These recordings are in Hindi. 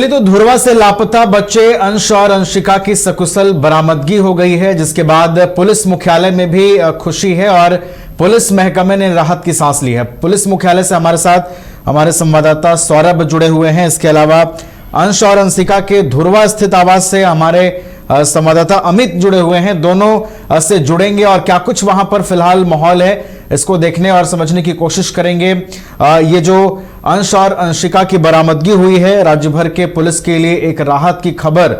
चलिए, तो धुरवा से लापता बच्चे अंश और अंशिका की सकुशल बरामदगी हो गई है, जिसके बाद पुलिस मुख्यालय में भी खुशी है और पुलिस महकमे ने राहत की सांस ली है। पुलिस मुख्यालय से हमारे साथ हमारे संवाददाता सौरभ जुड़े हुए हैं। इसके अलावा अंश और अंशिका के धुरवा स्थित आवास से हमारे संवाददाता अमित जुड़े हुए हैं। दोनों से जुड़ेंगे और क्या कुछ वहां पर फिलहाल माहौल है, इसको देखने और समझने की कोशिश करेंगे। ये जो अंश और अंशिका की बरामदगी हुई है, राज्य भर के पुलिस के लिए एक राहत की खबर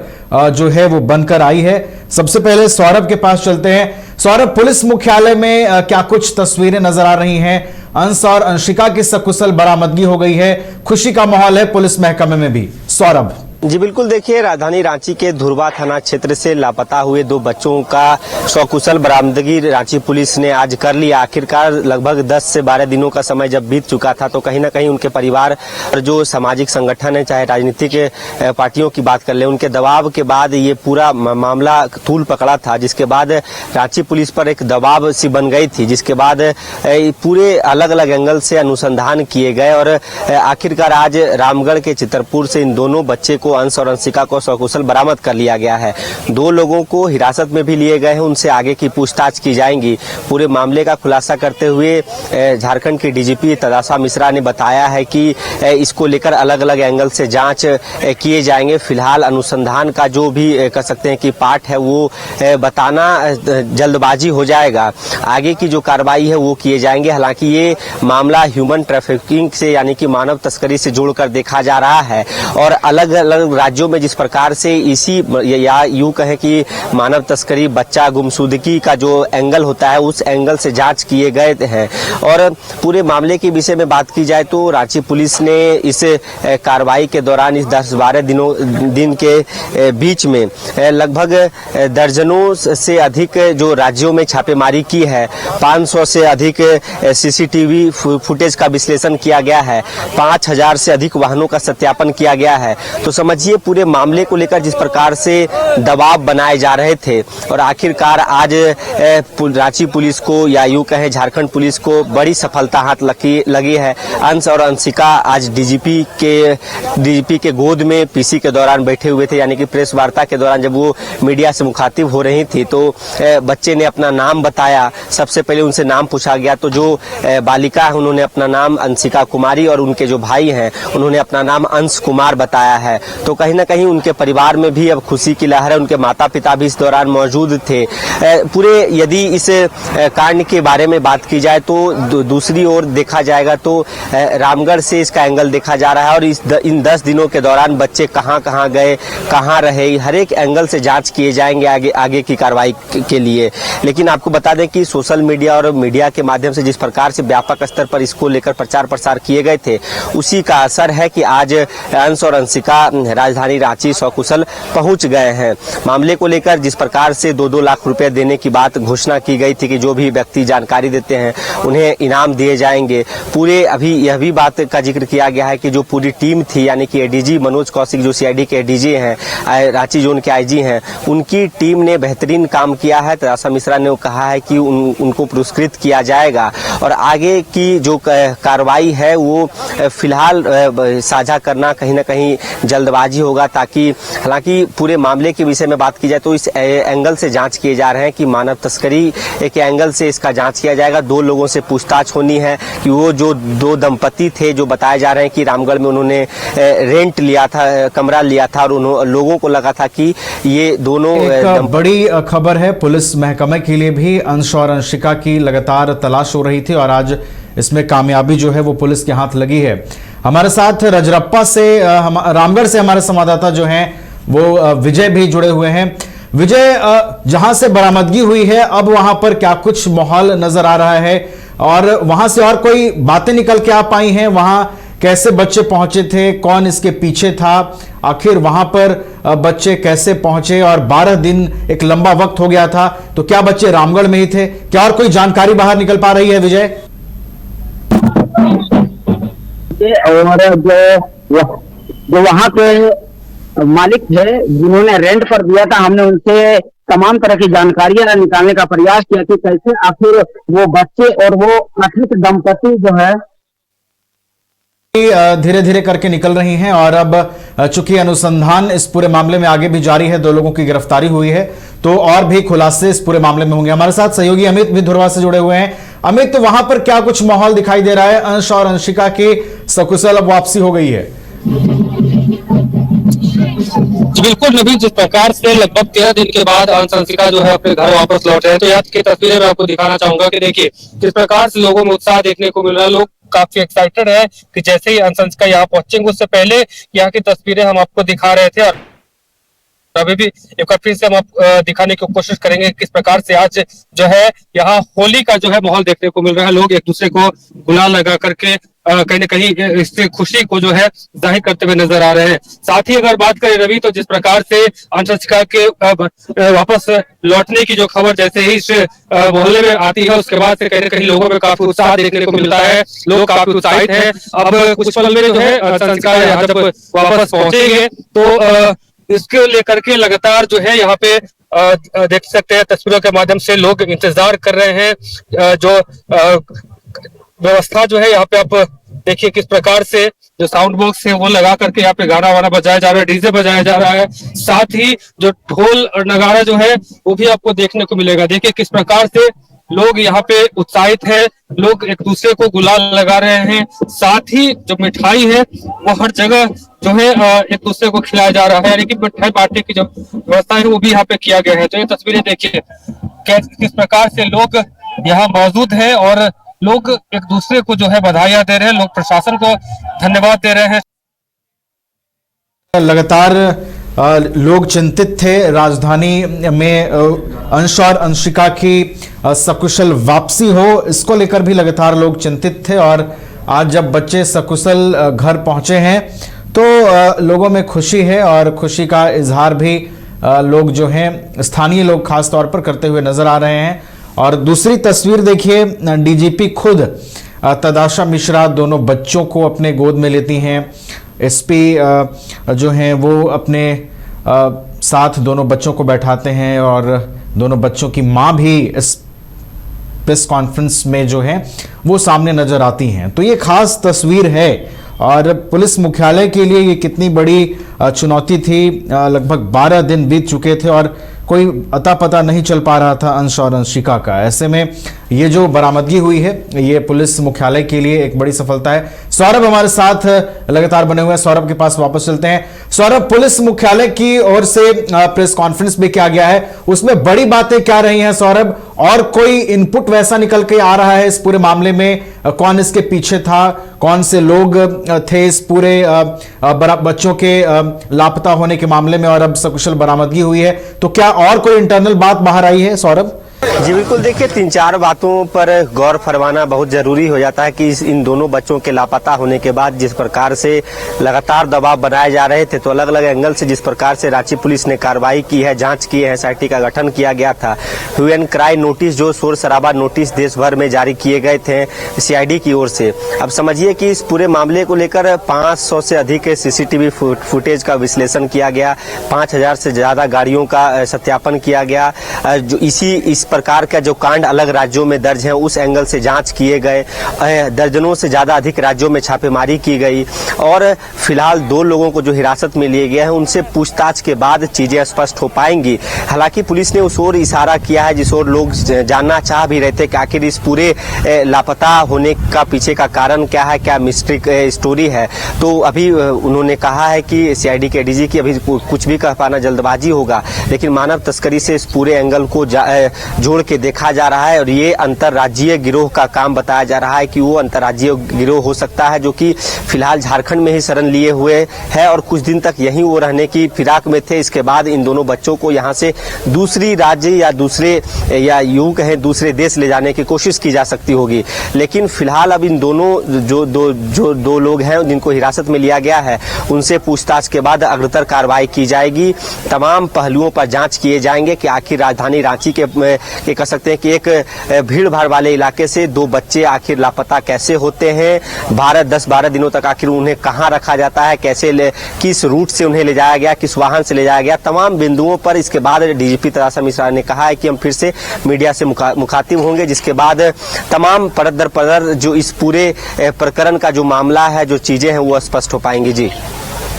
जो है वो बनकर आई है। सबसे पहले सौरभ के पास चलते हैं। सौरभ, पुलिस मुख्यालय में क्या कुछ तस्वीरें नजर आ रही हैं? अंश और अंशिका की सकुशल बरामदगी हो गई है, खुशी का माहौल है पुलिस महकमे में भी। सौरभ जी बिल्कुल, देखिए, राजधानी रांची के धुरवा थाना क्षेत्र से लापता हुए दो बच्चों का सकुशल बरामदगी रांची पुलिस ने आज कर लिया। आखिरकार लगभग 10 से 12 दिनों का समय जब बीत चुका था, तो कहीं ना कहीं उनके परिवार और जो सामाजिक संगठन है, चाहे राजनीतिक पार्टियों की बात कर ले, उनके दबाव के बाद ये पूरा मामला तूल पकड़ा था, जिसके बाद रांची पुलिस पर एक दबाव सी बन गई थी, जिसके बाद पूरे अलग अलग एंगल से अनुसंधान किए गए और आखिरकार आज रामगढ़ के चितरपुर से इन दोनों बच्चे को, अंश और अंशिका को सकुशल बरामद कर लिया गया है। दो लोगों को हिरासत में भी लिए गए हैं, उनसे आगे की पूछताछ की जाएगी। पूरे मामले का खुलासा करते हुए झारखंड के डीजीपी तदासा मिश्रा ने बताया है कि इसको लेकर अलग अलग एंगल से जांच किए जाएंगे। फिलहाल अनुसंधान का जो भी कह सकते हैं कि पार्ट है, वो बताना जल्दबाजी हो जाएगा। आगे की जो कार्रवाई है वो किए जाएंगे। हालांकि ये मामला ह्यूमन ट्रैफिकिंग से, यानी कि मानव तस्करी से जोड़कर देखा जा रहा है और अलग अलग राज्यों में जिस प्रकार से इसी या यूं कहें कि मानव तस्करी, बच्चा गुमशुदगी का जो एंगल होता है, उस एंगल से जांच किए गए हैं। और पूरे मामले के विषय में बात की जाए तो रांची पुलिस ने इस कार्रवाई के दौरान, इस 10-12 दिन के बीच में लगभग दर्जनों से अधिक जो राज्यों में छापेमारी की है। 500 से अधिक सीसीटीवी फुटेज का विश्लेषण किया गया है। 5000 से अधिक वाहनों का सत्यापन किया गया है। तो समझिए, पूरे मामले को लेकर जिस प्रकार से दबाव बनाए जा रहे थे और आखिरकार आज रांची पुलिस को या यूं कहें झारखंड पुलिस को बड़ी सफलता हाथ लगी है। अंश और अंशिका आज डीजीपी के गोद में पीसी के दौरान बैठे हुए थे, यानी कि प्रेस वार्ता के दौरान जब वो मीडिया से मुखातिब हो रही थी, तो बच्चे ने अपना नाम बताया। सबसे पहले उनसे नाम पूछा गया, तो जो बालिका है उन्होंने अपना नाम अंशिका कुमारी और उनके जो भाई हैं उन्होंने अपना नाम अंश कुमार बताया है। तो कहीं ना कहीं उनके परिवार में भी अब खुशी की लहर है। उनके माता पिता भी इस दौरान मौजूद थे। पूरे यदि इस कांड के बारे में बात की जाए तो दूसरी ओर देखा जाएगा तो रामगढ़ से इसका एंगल देखा जा रहा है और इन 10 दिनों के दौरान बच्चे कहां गए, कहां रहे, हर एक एंगल से जांच किए जाएंगे आगे की कार्रवाई के लिए। लेकिन आपको बता दें कि सोशल मीडिया और मीडिया के माध्यम से जिस प्रकार से व्यापक स्तर पर इसको लेकर प्रचार प्रसार किए गए थे, उसी का असर है कि आज अंश और अंशिका राजधानी रांची सकुशल पहुंच गए हैं। मामले को लेकर जिस प्रकार से 2-2 लाख रुपए देने की बात घोषणा की गई थी कि जो भी व्यक्ति जानकारी देते हैं उन्हें इनाम दिए जाएंगे, पूरे अभी यह भी बात का जिक्र किया गया है कि जो पूरी टीम थी, यानी कि एडीजी मनोज कौशिक जो सीआईडी के एडीजी हैं, रांची जोन के आईजी हैं, उनकी टीम ने बेहतरीन काम किया है। तदासा मिश्रा ने कहा है कि उनको पुरस्कृत किया जाएगा और आगे की जो कार्रवाई है वो फिलहाल साझा करना कहीं ना कहीं जल्दबाजी होगा, ताकि हालांकि पूरे मामले के विषय में बात की जाए तो इस एंगल से जांच किए जा रहे हैं कि मानव तस्करी के एंगल से इसका जांच किया जाएगा। 2 लोगों से पूछताछ होनी है कि वो जो 2 दंपति थे जो बताए जा रहे हैं कि रामगढ़ में उन्होंने रेंट लिया था, कमरा लिया था और लोगों को लगा था कि ये दोनों बड़ी खबर है पुलिस महकमे के लिए भी। अंश और अंशिका की लगातार तलाश हो रही थी और आज इसमें कामयाबी जो है वो पुलिस के हाथ लगी है। हमारे साथ रजरप्पा से, रामगढ़ से हमारे संवाददाता जो हैं वो विजय भी जुड़े हुए हैं। विजय, जहां से बरामदगी हुई है, अब वहां पर क्या कुछ माहौल नजर आ रहा है और वहां से और कोई बातें निकल के आ पाई हैं? वहां कैसे बच्चे पहुंचे थे, कौन इसके पीछे था, आखिर वहां पर बच्चे कैसे पहुंचे? और 12 दिन एक लंबा वक्त हो गया था, तो क्या बच्चे रामगढ़ में ही थे? क्या और कोई जानकारी बाहर निकल पा रही है विजय? और जो वहाँ के मालिक थे जिन्होंने रेंट पर दिया था, हमने उनसे तमाम तरह की जानकारियां निकालने का प्रयास किया कि कैसे आखिर वो बच्चे और वो कथित दंपति जो है धीरे धीरे करके निकल रही हैं और अब चूंकि अनुसंधान इस पूरे मामले में आगे भी जारी है, 2 लोगों की गिरफ्तारी हुई है, तो और भी खुलासे इस पूरे मामले में होंगे। हमारे साथ सहयोगी अमित भी धुरवा से जुड़े हुए हैं। अमित, तो वहां पर क्या कुछ माहौल दिखाई दे रहा है? अंश और अंशिका की सकुशल अब वापसी हो गई है। बिल्कुल नवीन, जिस प्रकार से लगभग 13 दिन के बाद अंश अंशिका जो है अपने घर वापस लौटे हैं, तो यहाँ की तस्वीरें मैं आपको दिखाना चाहूंगा कि देखिए किस प्रकार से लोगों में उत्साह देखने को मिल रहा है। लोग काफी एक्साइटेड है कि जैसे ही अंश अंशिका यहाँ पहुंचेंगे, उससे पहले यहाँ की तस्वीरें हम आपको दिखा रहे थे और अभी भी एक बार फिर से हम आप दिखाने की कोशिश करेंगे किस प्रकार से आज जो है यहाँ होली का जो है माहौल देखने को मिल रहा है। लोग एक दूसरे को गुलाल लगा करके कहीं न कहीं इससे खुशी को जो है जाहिर करते हुए नजर आ रहे हैं। साथ ही अगर बात करें रवि, तो जिस प्रकार से अंश अंशिका के वापस लौटने की जो खबर जैसे ही इस मोहल्ले में आती है, उसके बाद से कहीं न कहीं लोगों में काफी उत्साह देखने को मिलता है। लोग काफी उत्साहित हैं। अब कुछ पल में जो है अंश अंशिका यहाँ जब वापस पहुंचेंगे तो इसके लेकर के लगातार जो है यहाँ पे देख सकते हैं तस्वीरों के माध्यम से लोग इंतजार कर रहे हैं। जो व्यवस्था जो है यहाँ पे आप देखिए किस प्रकार से जो साउंड बॉक्स है वो लगा करके यहाँ पे गाना वाना बजाया जा रहा है, डीजे बजाया जा रहा है। साथ ही जो ढोल और नगाड़ा जो है वो भी आपको देखने को मिलेगा। देखिए किस प्रकार से लोग यहाँ पे उत्साहित हैं। लोग एक दूसरे को गुलाल लगा रहे हैं। साथ ही जो मिठाई है वो हर जगह जो है एक दूसरे को खिलाया जा रहा है, यानी कि मिठाई बांटने की जो व्यवस्था है वो भी यहाँ पे किया गया है। तो ये तस्वीरें देखिए किस प्रकार से लोग यहाँ मौजूद हैं और लोग एक दूसरे को जो है बधाइयां दे रहे हैं। लोग प्रशासन को धन्यवाद दे रहे हैं। लगातार लोग चिंतित थे राजधानी में अंश और अंशिका की सकुशल वापसी हो, इसको लेकर भी लगातार लोग चिंतित थे। और आज जब बच्चे सकुशल घर पहुंचे हैं तो लोगों में खुशी है और खुशी का इजहार भी लोग जो हैं स्थानीय लोग खास तौर पर करते हुए नजर आ रहे हैं। और दूसरी तस्वीर देखिए, डीजीपी खुद तदाशा मिश्रा दोनों बच्चों को अपने गोद में लेती हैं। एसपी जो हैं वो अपने साथ दोनों बच्चों को बैठाते हैं और दोनों बच्चों की मां भी इस प्रेस कॉन्फ्रेंस में जो है वो सामने नजर आती हैं। तो ये खास तस्वीर है और पुलिस मुख्यालय के लिए ये कितनी बड़ी चुनौती थी। लगभग 12 दिन बीत चुके थे और कोई अता पता नहीं चल पा रहा था अंश और अंशिका का। ऐसे में ये जो बरामदगी हुई है ये पुलिस मुख्यालय के लिए एक बड़ी सफलता है। सौरभ हमारे साथ लगातार बने हुए हैं, सौरभ के पास वापस चलते हैं। सौरभ, पुलिस मुख्यालय की ओर से प्रेस कॉन्फ्रेंस भी किया गया है, उसमें बड़ी बातें क्या रही हैं सौरभ? और कोई इनपुट वैसा निकल के आ रहा है इस पूरे मामले में? कौन इसके पीछे था, कौन से लोग थे इस पूरे बच्चों के लापता होने के मामले में, और अब सकुशल बरामदगी हुई है, तो क्या और कोई इंटरनल बात बाहर आई है सौरभ? जी बिल्कुल, देखिए 3-4 बातों पर गौर फरमाना बहुत जरूरी हो जाता है कि इन दोनों बच्चों के लापता होने के बाद जिस प्रकार से लगातार दबाव बनाए जा रहे थे, तो अलग अलग एंगल से जिस प्रकार से रांची पुलिस ने कार्रवाई की है, जांच की है, एसआईटी का गठन किया गया था, ह्यू एंड क्राई नोटिस जो शोर शराबा नोटिस देश भर में जारी किए गए थे सीआईडी की ओर से। अब समझिए कि इस पूरे मामले को लेकर 500 से अधिक सीसीटीवी फुटेज का विश्लेषण किया गया, 5000 से ज्यादा गाड़ियों का सत्यापन किया गया। जो इस प्रकार का जो कांड अलग राज्यों में दर्ज हैं उस एंगल से जांच किए गए। दर्जनों से ज्यादा अधिक राज्यों में छापेमारी की गई और फिलहाल 2 लोगों को जो हिरासत में लिए गए हैं उनसे पूछताछ के बाद चीजें स्पष्ट हो पाएंगी। हालांकि पुलिस ने उस ओर इशारा किया है जिस ओर लोग जानना चाह भी रहे थे कि आखिर इस पूरे लापता होने का पीछे का कारण क्या है, क्या मिस्ट्री स्टोरी है। तो अभी उन्होंने कहा है कि सीआईडी के डीजी की अभी कुछ भी कह पाना जल्दबाजी होगा, लेकिन मानव तस्करी से इस पूरे एंगल को जोड़ के देखा जा रहा है और ये अंतरराज्यीय गिरोह का काम बताया जा रहा है कि वो अंतरराज्यीय गिरोह हो सकता है जो कि फिलहाल झारखंड में ही शरण लिए हुए है और कुछ दिन तक यहीं वो रहने की फिराक में थे। इसके बाद इन दोनों बच्चों को यहाँ से दूसरी राज्य या यूं कहें दूसरे देश ले जाने की कोशिश की जा सकती होगी। लेकिन फिलहाल अब इन दोनों जो दो लोग हैं जिनको हिरासत में लिया गया है उनसे पूछताछ के बाद अग्रतर कार्रवाई की जाएगी। तमाम पहलुओं पर जांच किए जाएंगे कि आखिर राजधानी रांची के कि कह सकते हैं कि एक भीड़ भाड़ वाले इलाके से दो बच्चे आखिर लापता कैसे होते हैं, 10-12 दिनों तक आखिर उन्हें कहाँ रखा जाता है, किस रूट से उन्हें ले जाया गया, किस वाहन से ले जाया गया, तमाम बिंदुओं पर इसके बाद डीजीपी तरासा मिश्रा ने कहा है कि हम फिर से मीडिया से मुखातिब होंगे, जिसके बाद तमाम परत दर परत जो इस पूरे प्रकरण का जो मामला है, जो चीजें हैं वो स्पष्ट हो पाएंगी। जी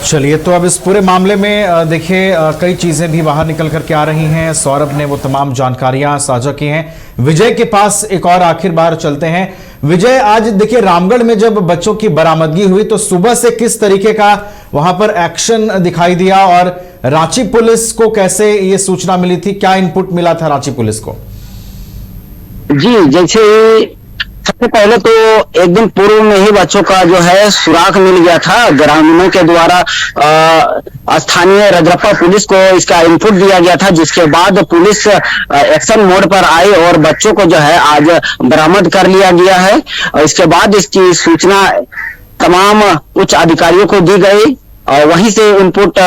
चलिए, तो अब इस पूरे मामले में देखिए कई चीजें भी बाहर निकल करके आ रही हैं। सौरभ ने वो तमाम जानकारियां साझा की हैं। विजय के पास एक और आखिर बार चलते हैं। विजय, आज देखिए रामगढ़ में जब बच्चों की बरामदगी हुई तो सुबह से किस तरीके का वहां पर एक्शन दिखाई दिया और रांची पुलिस को कैसे ये सूचना मिली थी, क्या इनपुट मिला था रांची पुलिस को? जी, जैसे सबसे पहले तो एक दिन पूर्व में ही बच्चों का जो है सुराग मिल गया था। ग्रामीणों के द्वारा स्थानीय रजरप्पा पुलिस को इसका इनपुट दिया गया था, जिसके बाद पुलिस एक्शन मोड पर आई और बच्चों को जो है आज बरामद कर लिया गया है। इसके बाद इसकी सूचना तमाम उच्च अधिकारियों को दी गई और वहीं से इनपुट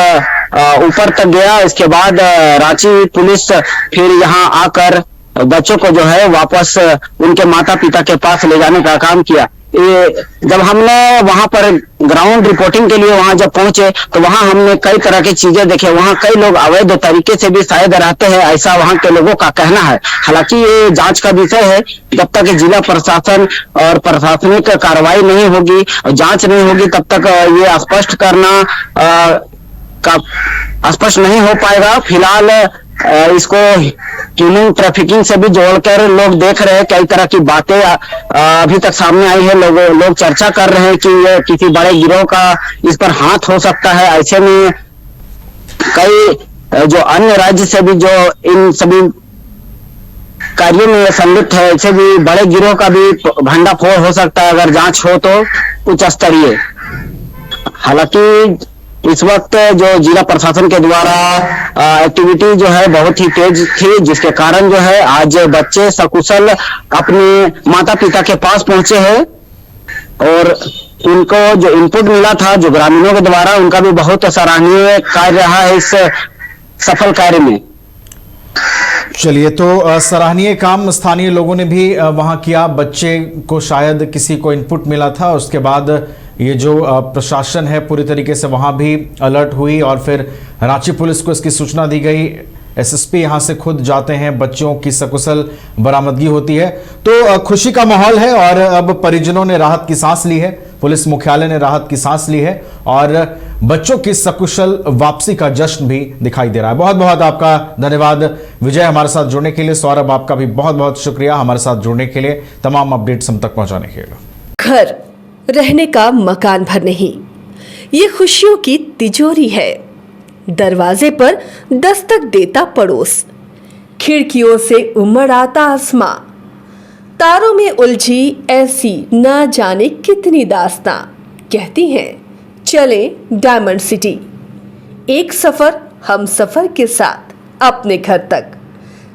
ऊपर तक गया। इसके बाद रांची पुलिस फिर यहाँ आकर बच्चों को जो है वापस उनके माता पिता के पास ले जाने का काम किया। जब हमने वहां पर ग्राउंड रिपोर्टिंग के लिए वहां जब पहुंचे तो वहां हमने कई तरह की चीजें देखे। वहां कई लोग अवैध तरीके से भी शायद रहते हैं, ऐसा वहां के लोगों का कहना है। हालांकि ये जांच का विषय है, जब तक जिला प्रशासन और प्रशासनिक कार्रवाई नहीं होगी, जांच नहीं होगी, तब तक ये स्पष्ट करना स्पष्ट नहीं हो पाएगा। फिलहाल इसको ह्यूमन ट्रैफिकिंग से भी जोड़कर लोग देख रहे हैं, कई तरह की बातें अभी तक सामने आई है। लोग चर्चा कर रहे हैं कि ये किसी बड़े गिरोह का इस पर हाथ हो सकता है। ऐसे में कई जो अन्य राज्य से भी जो इन सभी कार्यों में संलिप्त है, ऐसे भी बड़े गिरोह का भी भंडाफोड़ हो सकता है अगर जांच हो तो उच्च स्तरीय। हालांकि इस वक्त जो जिला प्रशासन के द्वारा एक्टिविटी जो है बहुत ही तेज थी, जिसके कारण जो है आज बच्चे सकुशल अपने माता पिता के पास पहुंचे हैं और उनको जो इनपुट मिला था जो ग्रामीणों के द्वारा, उनका भी बहुत सराहनीय कार्य रहा है इस सफल कार्य में। चलिए, तो सराहनीय काम स्थानीय लोगों ने भी वहां किया। बच्चे को शायद किसी को इनपुट मिला था, उसके बाद ये जो प्रशासन है पूरी तरीके से वहां भी अलर्ट हुई और फिर रांची पुलिस को इसकी सूचना दी गई। एसएसपी यहां से खुद जाते हैं, बच्चों की सकुशल बरामदगी होती है, तो खुशी का माहौल है और अब परिजनों ने राहत की सांस ली है, पुलिस मुख्यालय ने राहत की सांस ली है और बच्चों की सकुशल वापसी का जश्न भी दिखाई दे रहा है। बहुत बहुत आपका धन्यवाद विजय, हमारे साथ जुड़ने के लिए। सौरभ, आपका भी बहुत बहुत शुक्रिया हमारे साथ जुड़ने के लिए, तमाम अपडेट्स हम तक पहुंचाने के लिए। घर रहने का मकान भर नहीं, ये खुशियों की तिजोरी है। दरवाजे पर दस्तक देता पड़ोस, खिड़कियों से उमड़ आता आसमां, तारों में उलझी ऐसी ना जाने कितनी दास्तां। कहती हैं चले डायमंड सिटी, एक सफर हम सफर के साथ अपने घर तक।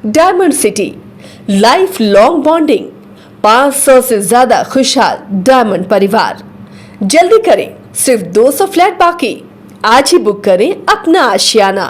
Diamond city, life long bonding, 500 से ज्यादा खुशहाल डायमंड परिवार। जल्दी करें, सिर्फ 200 फ्लैट बाकी। आज ही बुक करें अपना आशियाना।